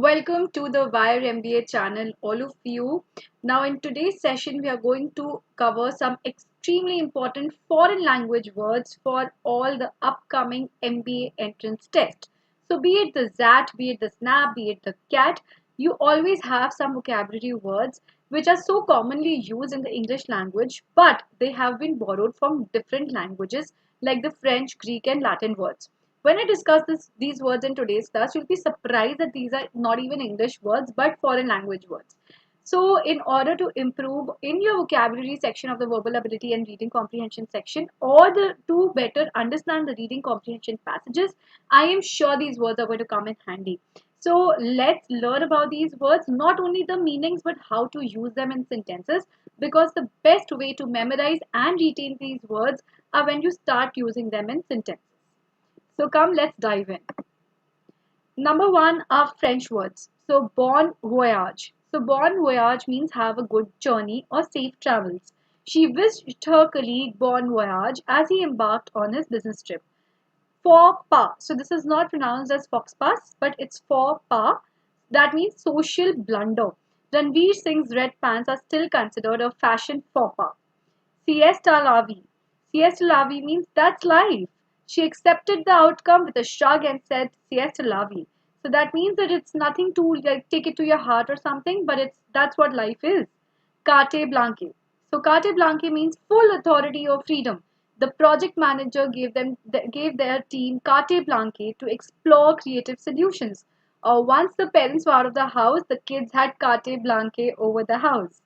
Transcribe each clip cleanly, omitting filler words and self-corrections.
Welcome to the Wire MBA channel, all of you. Now, in today's session, we are going to cover some extremely important foreign language words for all the upcoming MBA entrance test. So, be it the ZAT, be it the SNAP, be it the CAT, you always have some vocabulary words which are so commonly used in the English language, but they have been borrowed from different languages like the French, Greek, and Latin words. When I discuss these words in today's class, you'll be surprised that these are not even English words but foreign language words. So, in order to improve in your vocabulary section of the verbal ability and reading comprehension section, or to better understand the reading comprehension passages, I am sure these words are going to come in handy. So, let's learn about these words, not only the meanings but how to use them in sentences, because the best way to memorize and retain these words are when you start using them in sentences. So come, let's dive in. Number one are French words. So bon voyage. So bon voyage means have a good journey or safe travels. She wished her colleague bon voyage as he embarked on his business trip. Faux pas. So this is not pronounced as fox pass, but it's faux pas. That means social blunder. Ranveer Singh's red pants are still considered a fashion faux pas. Siesta la vie. Siesta la vie means that's life. She accepted the outcome with a shrug and said siesta la vie. So that means that it's nothing to like take it to your heart or something, but that's what life is. Carte blanche. So carte blanche means full authority or freedom. The project manager gave their team carte blanche to explore creative solutions. Once the parents were out of the house, the kids had carte blanche over the house.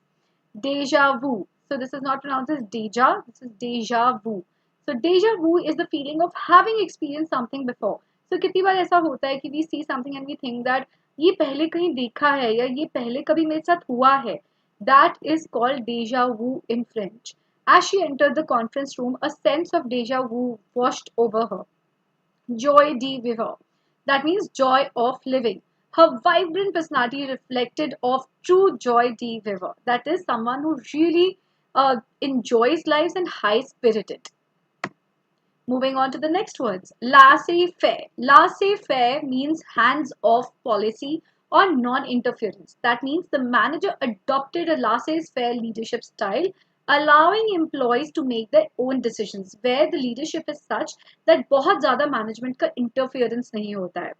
Deja vu. So this is not pronounced as deja, this is deja vu. So deja vu is the feeling of having experienced something before. So कितनी बार ऐसा होता है कि we see something and we think that ये पहले कहीं देखा है या ये पहले कभी मेरे साथ हुआ है. That is called deja vu in French. As she entered the conference room, a sense of deja vu washed over her. Joy de vivre. That means joy of living. Her vibrant personality reflected of true joy de vivre. That is someone who really enjoys life and high spirited. Moving on to the next words. Laissez-faire. Laissez-faire means hands-off policy or non-interference. That means the manager adopted a laissez-faire leadership style, allowing employees to make their own decisions, where the leadership is such that बहुत ज़्यादा management का interference नहीं होता है.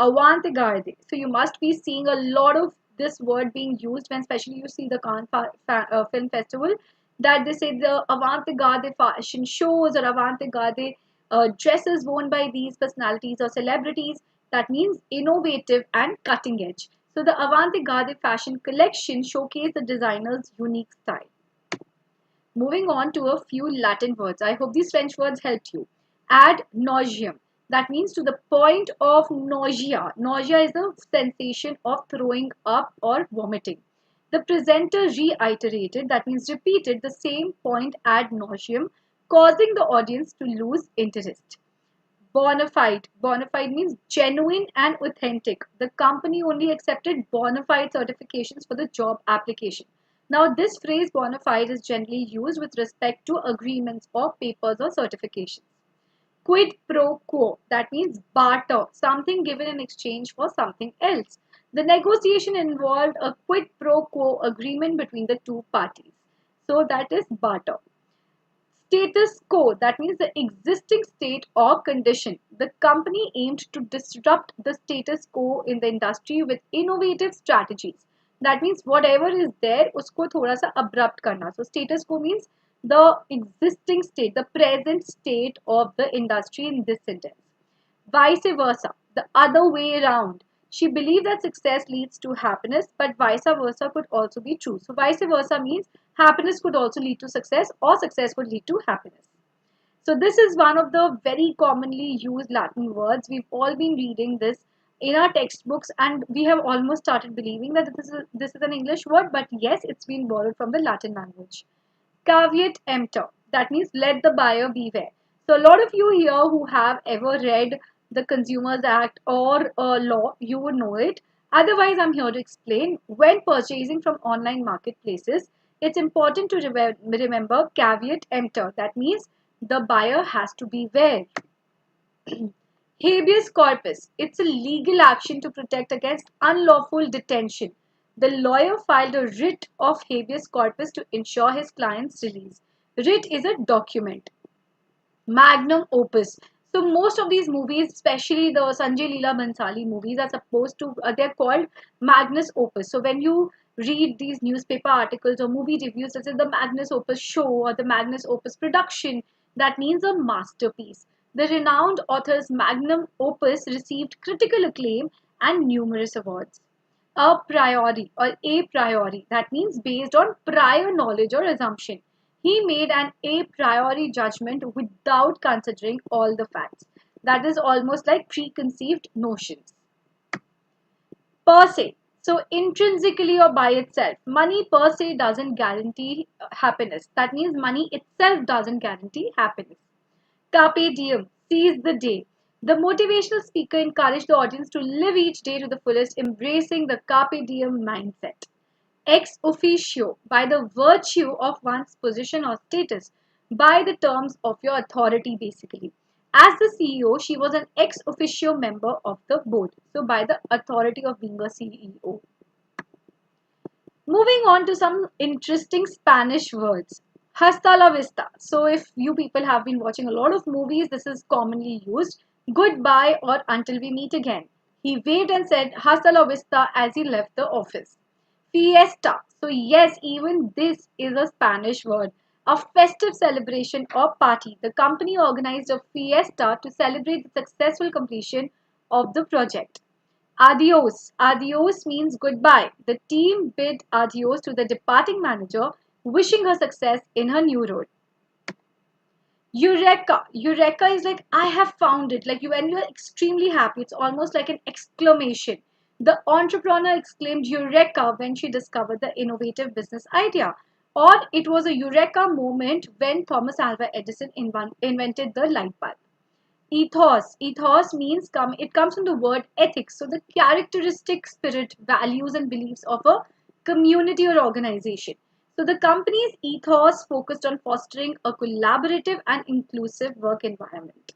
Avant-garde. So you must be seeing a lot of this word being used when especially you see the Cannes Film Festival, that they say the avant-garde fashion shows or avant-garde dresses worn by these personalities or celebrities. That means innovative and cutting edge. So the avant-garde fashion collection showcase the designer's unique style. Moving on to a few Latin words. I hope these French words helped you. Ad nauseam. That means to the point of nausea. Nausea is the sensation of throwing up or vomiting. The presenter reiterated, that means repeated the same point ad nauseam, causing the audience to lose interest. Bona fide. Bona fide means genuine and authentic. The company only accepted bona fide certifications for the job application. Now, this phrase bona fide is generally used with respect to agreements or papers or certifications. Quid pro quo, that means barter, something given in exchange for something else. The negotiation involved a quid pro quo agreement between the two parties. So that is barter. Status quo, that means the existing state or condition. The company aimed to disrupt the status quo in the industry with innovative strategies. That means whatever is there, usko thoda sa abrupt karna. So status quo means the existing state, the present state of the industry in this sentence. Vice versa, the other way around. She believed that success leads to happiness, but vice versa could also be true. So vice versa means happiness could also lead to success or success could lead to happiness. So this is one of the very commonly used Latin words. We've all been reading this in our textbooks and we have almost started believing that this is an English word, but yes, it's been borrowed from the Latin language. Caveat emptor. That means let the buyer beware. So a lot of you here who have ever read the Consumers Act or law, you would know it. Otherwise, I'm here to explain. When purchasing from online marketplaces, it's important to remember caveat emptor. That means the buyer has to beware. Habeas corpus. It's a legal action to protect against unlawful detention. The lawyer filed a writ of habeas corpus to ensure his client's release. Writ is a document. Magnum opus. So most of these movies, especially the Sanjay Leela Bhansali movies, are supposed to they're called Magnus opus. So when you read these newspaper articles or movie reviews, such as the Magnus opus show or the Magnus opus production, that means a masterpiece. The renowned author's magnum opus received critical acclaim and numerous awards. A priori or a priori, that means based on prior knowledge or assumption. He made an a priori judgment without considering all the facts. That is almost like preconceived notions. Per se. So, intrinsically or by itself, money per se doesn't guarantee happiness. That means money itself doesn't guarantee happiness. Carpe diem, seize the day. The motivational speaker encouraged the audience to live each day to the fullest, embracing the carpe diem mindset. Ex officio, by the virtue of one's position or status, by the terms of your authority, basically. As the CEO, she was an ex officio member of the board, so by the authority of being a CEO. Moving on to some interesting Spanish words. Hasta la vista. So, if you people have been watching a lot of movies, this is commonly used. Goodbye or until we meet again. He waved and said hasta la vista as he left the office. Fiesta. So, yes, even this is a Spanish word. A festive celebration or party. The company organized a fiesta to celebrate the successful completion of the project. Adios. Adios means goodbye. The team bid adios to the departing manager, wishing her success in her new role. Eureka. Eureka is like, I have found it. Like you, when you're extremely happy, it's almost like an exclamation. The entrepreneur exclaimed Eureka when she discovered the innovative business idea. Or it was a Eureka moment when Thomas Alva Edison invented the light bulb. Ethos means it comes from the word ethics. So the characteristic, spirit, values and beliefs of a community or organization. So the company's ethos focused on fostering a collaborative and inclusive work environment.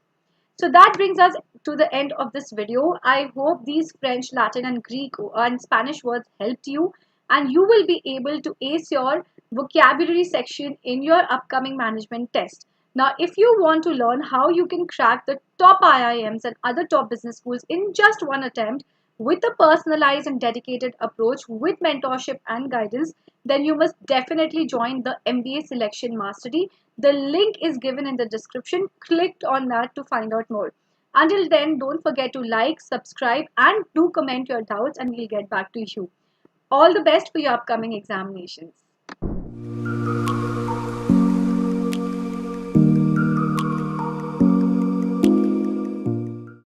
So that brings us to the end of this video. I hope these French, Latin and Greek and Spanish words helped you, and you will be able to ace your vocabulary section in your upcoming management test. Now, if you want to learn how you can crack the top IIMs and other top business schools in just one attempt with a personalized and dedicated approach with mentorship and guidance, then you must definitely join the MBA Selection Mastery. The link is given in the description. Click on that to find out more. Until then, don't forget to like, subscribe, and do comment your doubts, and we'll get back to you. All the best for your upcoming examinations.